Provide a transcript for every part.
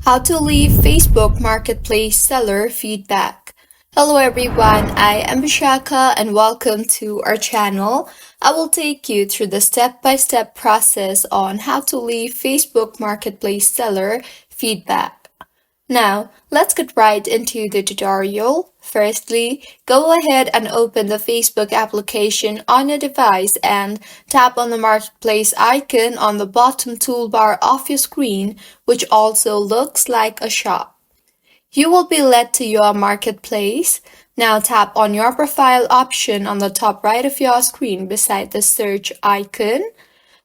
How to leave Facebook Marketplace seller feedback. Hello everyone, I am Bishaka and welcome to our channel. I will take you through the step-by-step process on how to leave Facebook Marketplace seller feedback. Now, let's get right into the tutorial. Firstly, go ahead and open the Facebook application on your device and tap on the Marketplace icon on the bottom toolbar of your screen, which also looks like a shop. You will be led to your Marketplace. Now tap on your profile option on the top right of your screen beside the search icon.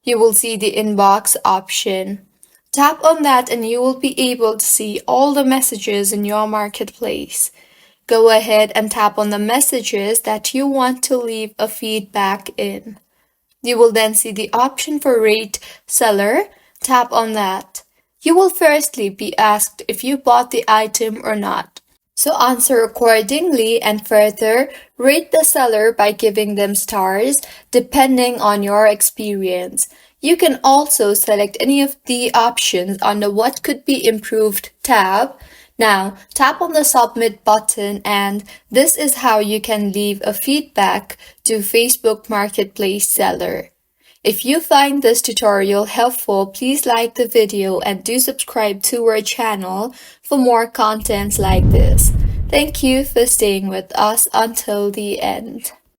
You will see the inbox option. Tap on that and you will be able to see all the messages in your marketplace. Go ahead and tap on the messages that you want to leave a feedback in. You will then see the option for rate seller. Tap on that. You will firstly be asked if you bought the item or not. So answer accordingly and further rate the seller by giving them stars depending on your experience. You can also select any of the options on the What Could Be Improved tab. Now, tap on the Submit button and this is how you can leave a feedback to Facebook Marketplace seller. If you find this tutorial helpful, please like the video and do subscribe to our channel for more contents like this. Thank you for staying with us until the end.